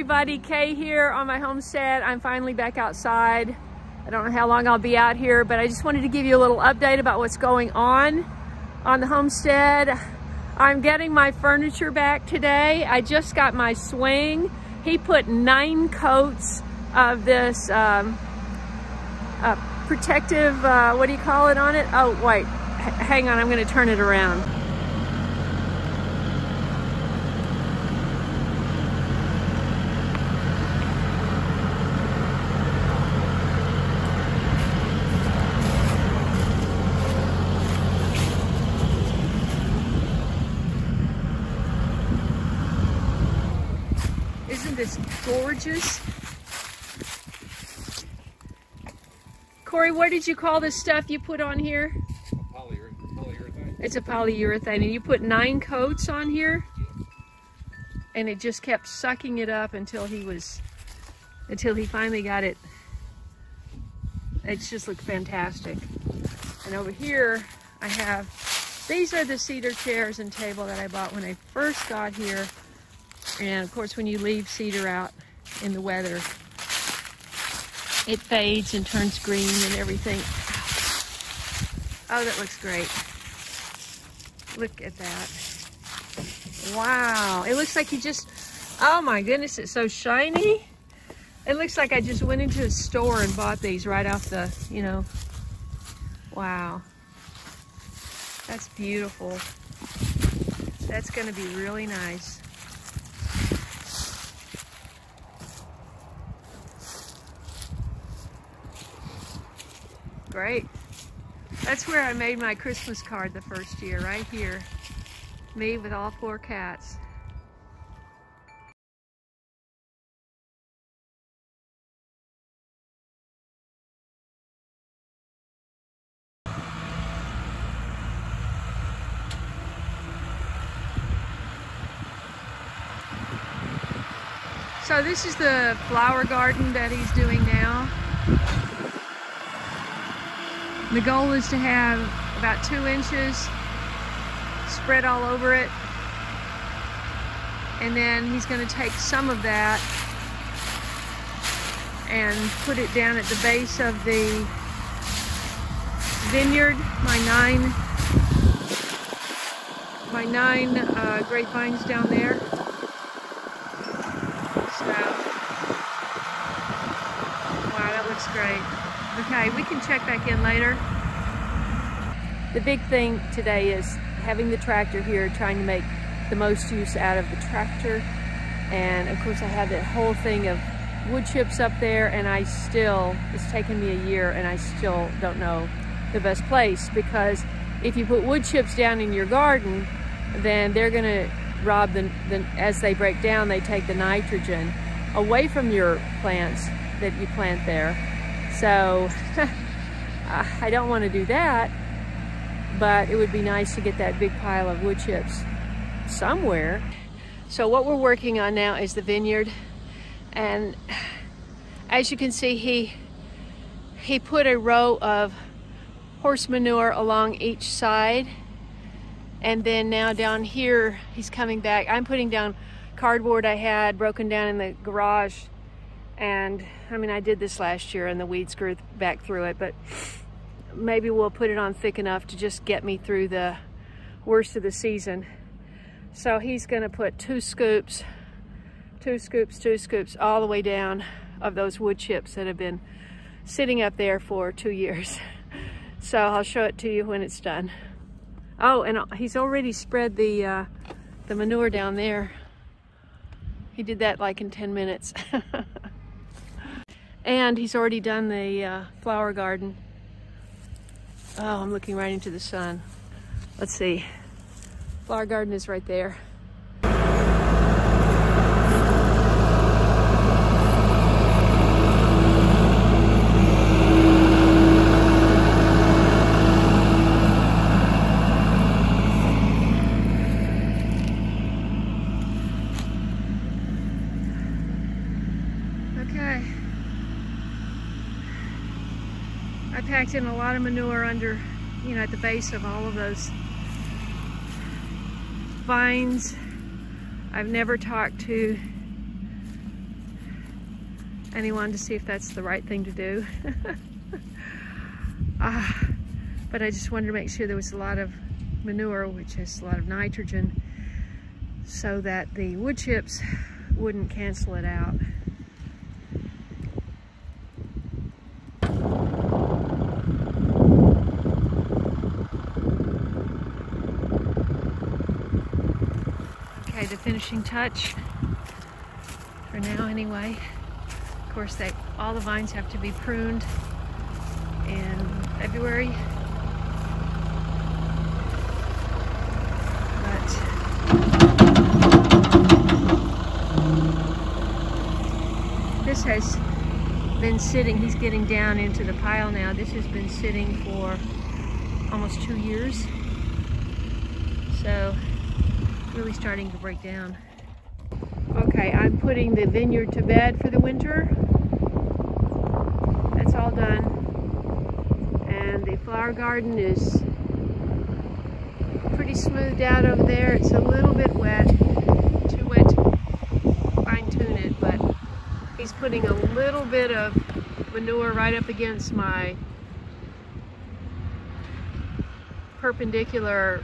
everybody, Kaye here on my homestead. I'm finally back outside. I don't know how long I'll be out here, but I just wanted to give you a little update about what's going on the homestead. I'm getting my furniture back today. I just got my swing. He put 9 coats of this protective, what do you call it on it? Oh, wait, hang on, I'm gonna turn it around. Isn't this gorgeous? Corey, what did you call this stuff you put on here? Polyurethane. It's a polyurethane, and you put 9 coats on here? And it just kept sucking it up until he finally got it. It just looked fantastic. And over here, I have, these are the cedar chairs and table that I bought when I first got here. And of course, when you leave cedar out in the weather, it fades and turns green and everything. Oh, that looks great. Look at that. Wow. It looks like he just, oh my goodness, it's so shiny. It looks like I just went into a store and bought these right off the, you know. Wow. That's beautiful. That's going to be really nice. Great. That's where I made my Christmas card the first year, right here. Me with all 4 cats. So this is the flower garden that he's doing now. The goal is to have about 2 inches spread all over it. And then he's going to take some of that and put it down at the base of the vineyard, my nine grapevines down there. So, wow, that looks great. Okay, we can check back in later. The big thing today is having the tractor here, trying to make the most use out of the tractor. And of course I have that whole thing of wood chips up there, and it's taken me a year and I still don't know the best place, because if you put wood chips down in your garden, then they're gonna rob as they break down, they take the nitrogen away from your plants that you plant there. So I don't want to do that, but it would be nice to get that big pile of wood chips somewhere. So what we're working on now is the vineyard, and as you can see, he put a row of horse manure along each side, and then now down here he's coming back. I'm putting down cardboard I had broken down in the garage. And I mean, I did this last year and the weeds grew back through it, but maybe we'll put it on thick enough to just get me through the worst of the season. So he's gonna put 2 scoops all the way down of those wood chips that have been sitting up there for 2 years. So I'll show it to you when it's done. Oh, and he's already spread the manure down there. He did that like in 10 minutes. And he's already done the flower garden. Oh, I'm looking right into the sun. Let's see. Flower garden is right there. Okay. I packed in a lot of manure under, you know, at the base of all of those vines. I've never talked to and he wanted to see if that's the right thing to do. But I just wanted to make sure there was a lot of manure, which is a lot of nitrogen, so that the wood chips wouldn't cancel it out. Okay, the finishing touch, for now anyway. Of course, all the vines have to be pruned in February. This has been sitting, he's getting down into the pile now. This has been sitting for almost 2 years. So, really starting to break down. Okay, I'm putting the vineyard to bed for the winter. That's all done. And the flower garden is pretty smoothed out over there. It's a little bit wet, too wet to fine tune it, but he's putting a little bit of manure right up against my perpendicular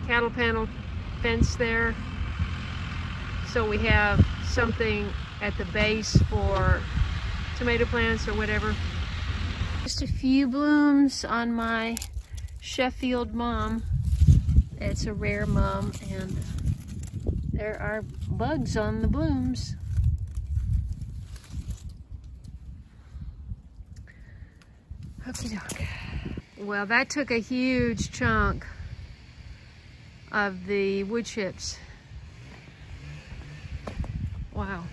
cattle panel fence there. So we have something at the base for tomato plants or whatever. Just a few blooms on my Sheffield mum. It's a rare mum, and there are bugs on the blooms. Okie doke. Well, that took a huge chunk of the wood chips. Wow.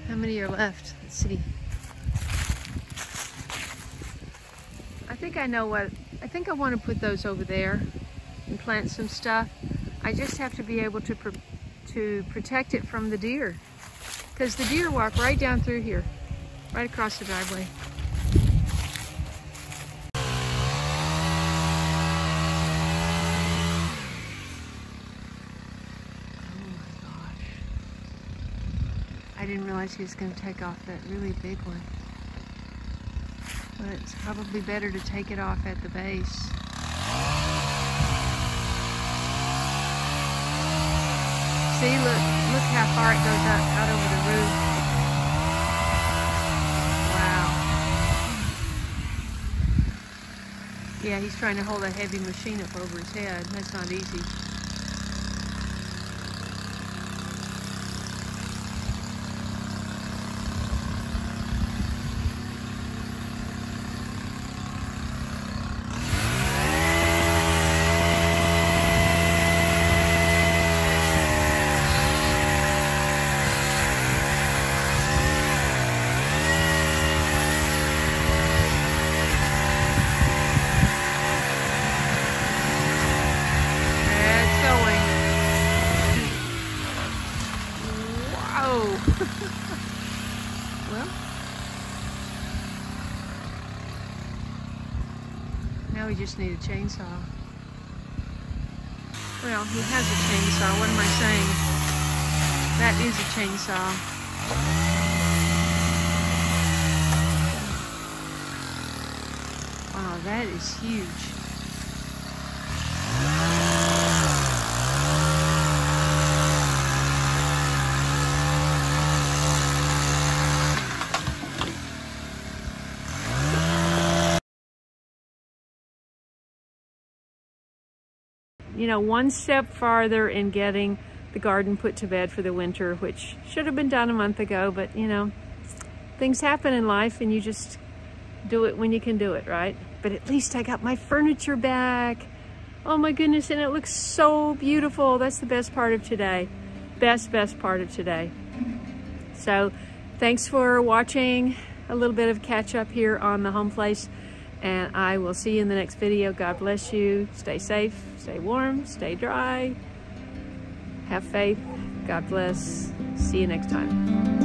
How many are left? Let's see. I think I know what, I think I want to put those over there and plant some stuff. I just have to be able to protect it from the deer, because the deer walk right down through here, right across the driveway. I didn't realize he was going to take off that really big one. But it's probably better to take it off at the base. See, look how far it goes out over the roof. Wow. Yeah, he's trying to hold a heavy machine up over his head. That's not easy. Well, now we just need a chainsaw. Well, he has a chainsaw. What am I saying? That is a chainsaw. Wow, that is huge. You know, one step farther in getting the garden put to bed for the winter, which should have been done a month ago, but you know, things happen in life and you just do it when you can do it, right? But at least I got my furniture back. Oh my goodness, and it looks so beautiful. That's the best part of today. Best part of today. So thanks for watching a little bit of catch up here on the home place. And I will see you in the next video. God bless you. Stay safe, stay warm, stay dry. Have faith. God bless. See you next time.